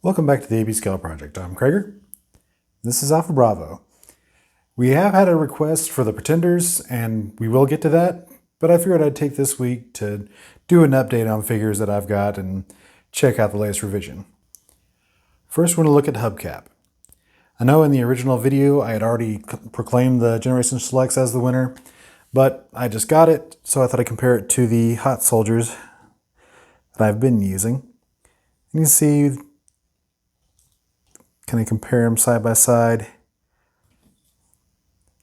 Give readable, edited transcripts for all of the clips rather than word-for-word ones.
Welcome back to the AB Scale Project. I'm Krager. This is Alpha Bravo. We have had a request for the Pretenders, and we will get to that, but I figured I'd take this week to do an update on figures that I've got and check out the latest revision. First, we're going to look at Hubcap. I know in the original video I had already proclaimed the Generation Selects as the winner, but I just got it, so I thought I'd compare it to the Hot Soldiers that I've been using. And you can see, kind of compare them side by side.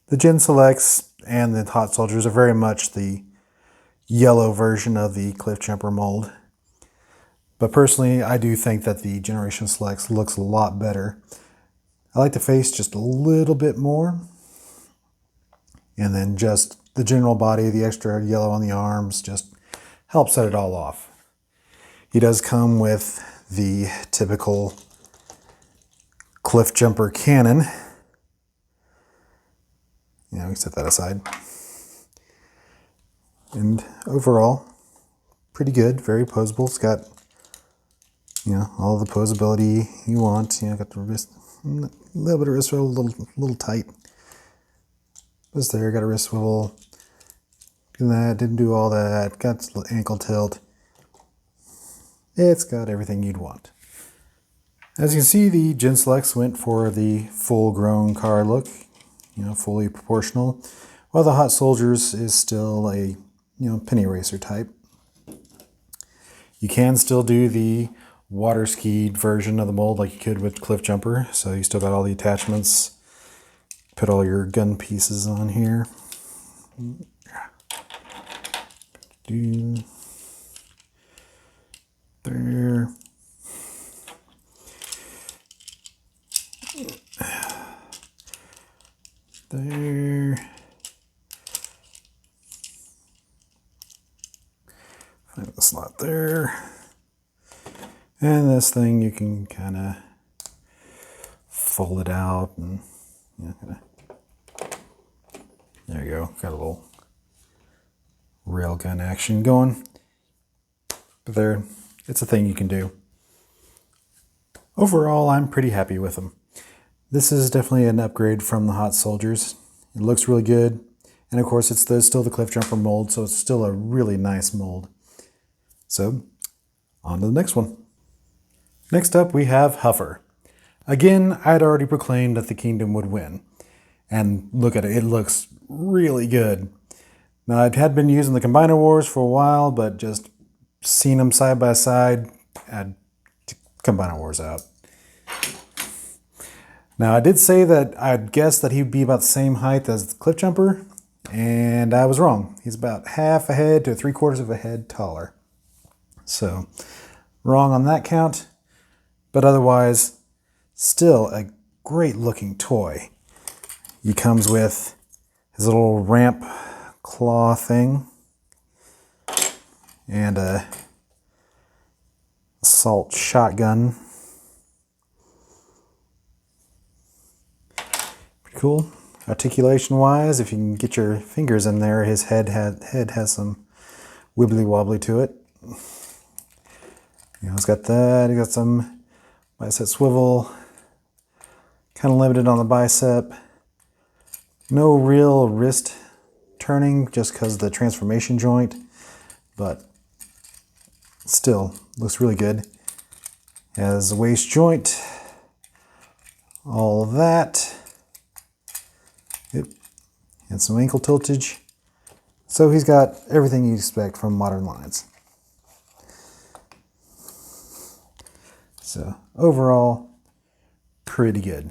The Gen Selects and the Hot Soldiers are very much the yellow version of the Cliff Jumper mold. But personally, I do think that the Generation Selects looks a lot better. I like the face just a little bit more. And then just the general body, the extra yellow on the arms, just helps set it all off. He does come with the typical Cliff Jumper cannon. Yeah, we set that aside. And overall, pretty good, very posable. It's got, all the posability you want. Got the wrist, a little bit of wrist swivel, a little tight. Was there, got a wrist swivel. Did that, didn't do all that. Got the ankle tilt. It's got everything you'd want. As you can see, the Gen Selects went for the full-grown car look, fully proportional, while the Hot Soldiers is still a, penny racer type. You can still do the water skied version of the mold like you could with Cliff Jumper, so you still got all the attachments. Put all your gun pieces on here. There. There. Find the slot there. And this thing you can kind of fold it out and there you go. Got a little railgun action going. But there, it's a thing you can do. Overall, I'm pretty happy with them. This is definitely an upgrade from the Hot Soldiers. It looks really good. And of course, it's still the Cliff Jumper mold, so it's still a really nice mold. So, on to the next one. Next up, we have Huffer. Again, I'd already proclaimed that the Kingdom would win. And look at it, it looks really good. Now, I had been using the Combiner Wars for a while, but just seeing them side by side, I'd Combiner Wars out. Now, I did say that I'd guess that he'd be about the same height as the Cliff Jumper, and I was wrong. He's about half a head to 3/4 of a head taller. So, wrong on that count, but otherwise, still a great looking toy. He comes with his little ramp claw thing and a assault shotgun. Pretty cool. Articulation wise, if you can get your fingers in there, his head has some wibbly wobbly to it. He's got that. He got some bicep swivel. Kind of limited on the bicep. No real wrist turning just because of the transformation joint, but still looks really good. Has a waist joint, all that. Yep. And some ankle tiltage. So he's got everything you expect from modern lines. So overall, pretty good.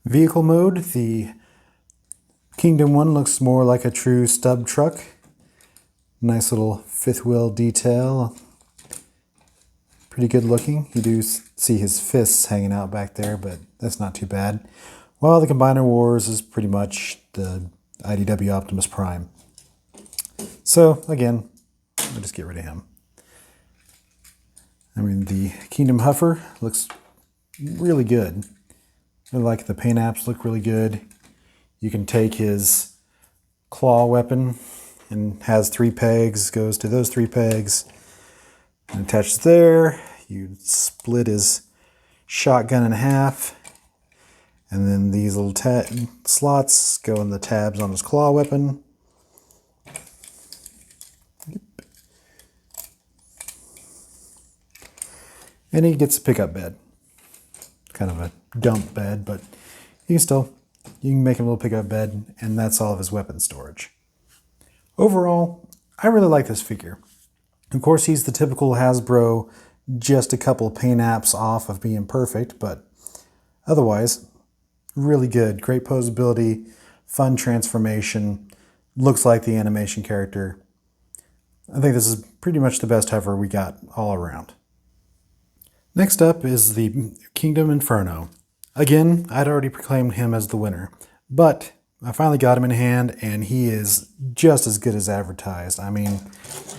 Vehicle mode, the Kingdom one looks more like a true stub truck. Nice little fifth wheel detail. Pretty good looking. You do see his fists hanging out back there, but that's not too bad. While the Combiner Wars is pretty much the IDW Optimus Prime. So again, I'll just get rid of him. I mean, the Kingdom Huffer looks really good. I like the paint apps look really good. You can take his claw weapon and has 3 pegs, goes to those 3 pegs and attaches there. You split his shotgun in half, and then these little slots go in the tabs on his claw weapon. And he gets a pickup bed. Kind of a dump bed, but you can make him a little pickup bed, and that's all of his weapon storage. Overall, I really like this figure. Of course, he's the typical Hasbro, just a couple paint apps off of being perfect, but otherwise, really good. Great posability, fun transformation, looks like the animation character. I think this is pretty much the best Huffer we got all around. Next up is the Kingdom Inferno. Again, I'd already proclaimed him as the winner, but I finally got him in hand, and he is just as good as advertised. I mean,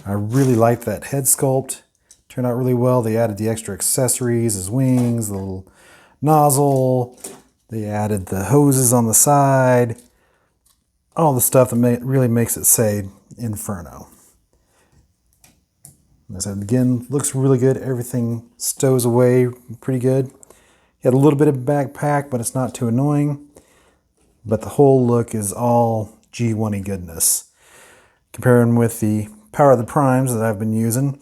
I really like that head sculpt. Turned out really well. They added the extra accessories, his wings, the little nozzle. They added the hoses on the side. All the stuff that really makes it say Inferno. As I said, again, looks really good. Everything stows away pretty good. He had a little bit of backpack, but it's not too annoying. But the whole look is all G1-y goodness. Comparing with the Power of the Primes that I've been using,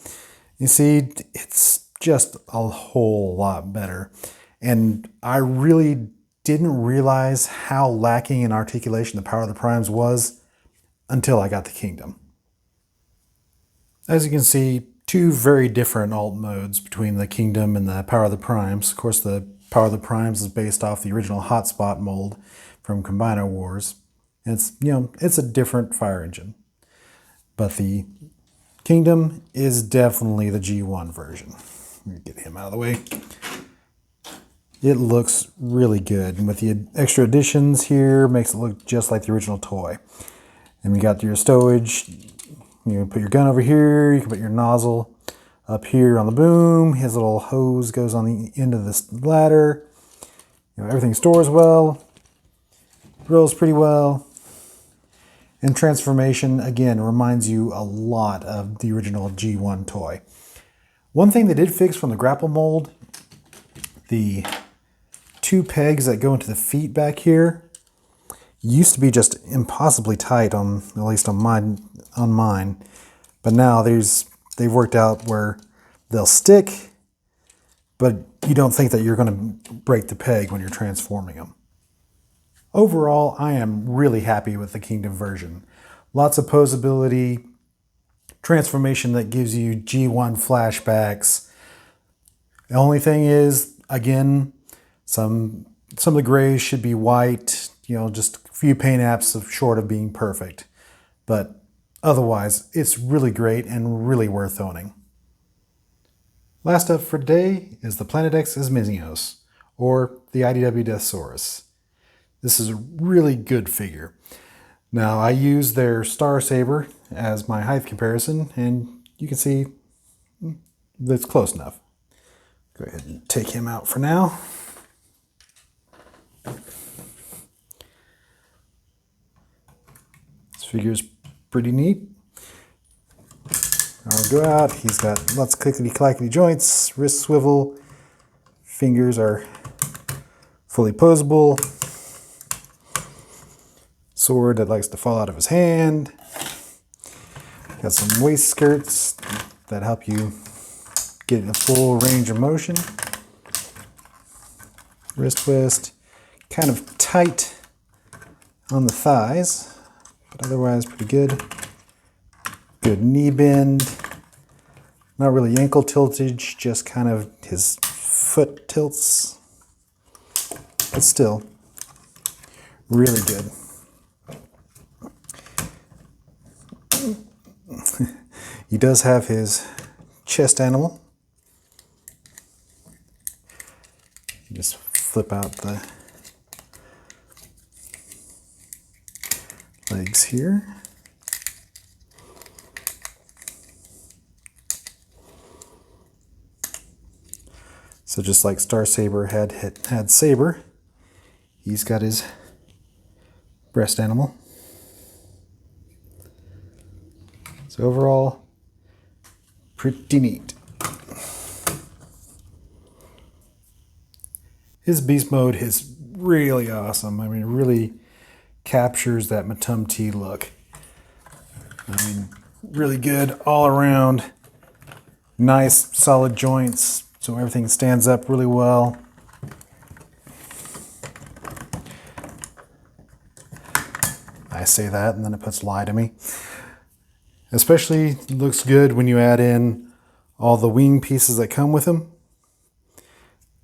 you see, it's just a whole lot better. And I really didn't realize how lacking in articulation the Power of the Primes was until I got the Kingdom. As you can see, two very different alt modes between the Kingdom and the Power of the Primes. Of course, the Power of the Primes is based off the original Hotspot mold from Combiner Wars. It's a different fire engine. But the Kingdom is definitely the G1 version. Let me get him out of the way. It looks really good. And with the extra additions here, makes it look just like the original toy. And we got your stowage. You can put your gun over here, you can put your nozzle up here on the boom. His little hose goes on the end of this ladder. Everything stores well, rolls pretty well. And transformation, again, reminds you a lot of the original G1 toy. One thing they did fix from the grapple mold, the two pegs that go into the feet back here, used to be just impossibly tight at least on mine, but now they've worked out where they'll stick, but you don't think that you're going to break the peg when you're transforming them. Overall, I am really happy with the Kingdom version. Lots of posability, transformation that gives you G1 flashbacks. The only thing is, again, some of the grays should be white, just a few paint apps short of being perfect. But otherwise, it's really great and really worth owning. Last up for today is the Planet X Ismenios, or the IDW Deathsaurus. This is a really good figure. Now, I use their Star Saber as my height comparison, and you can see that's close enough. Go ahead and take him out for now. This figure is pretty neat. I'll go out. He's got lots of clickety-clackety joints, wrist swivel, fingers are fully posable, sword that likes to fall out of his hand. Got some waist skirts that help you get a full range of motion. Wrist twist, kind of tight on the thighs, but otherwise pretty good. Good knee bend. Not really ankle tiltage, just kind of his foot tilts. But still, really good. He does have his chest animal. Just flip out the legs here. So just like Star Saber had Saber, he's got his breast animal. So overall, pretty neat. His beast mode is really awesome. I mean, it really captures that Matum T look. I mean, really good all around. Nice, solid joints, so everything stands up really well. I say that, and then it puts lie to me. Especially looks good when you add in all the wing pieces that come with him.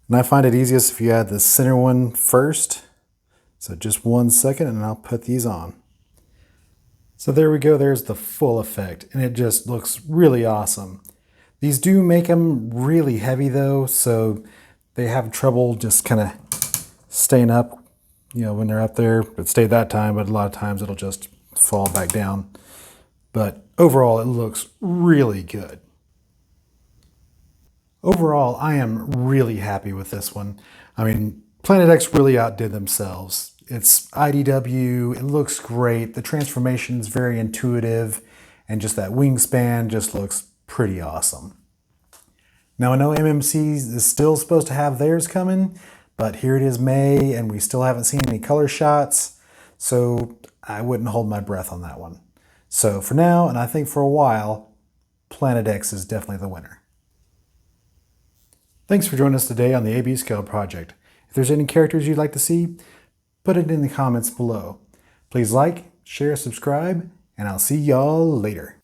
And I find it easiest if you add the center one first. So just 1 second, and I'll put these on. So there we go, there's the full effect, and it just looks really awesome. These do make them really heavy though, so they have trouble just kind of staying up, you know, when they're up there. It stayed that time, but a lot of times it'll just fall back down. But overall, it looks really good. Overall, I am really happy with this one. I mean, Planet X really outdid themselves. It's IDW, it looks great, the transformation is very intuitive, and just that wingspan just looks pretty awesome. Now I know MMC is still supposed to have theirs coming, but here it is May, and we still haven't seen any color shots, so I wouldn't hold my breath on that one. So for now, and I think for a while, Planet X is definitely the winner. Thanks for joining us today on the AB Scale Project. If there's any characters you'd like to see, put it in the comments below. Please like, share, subscribe, and I'll see y'all later.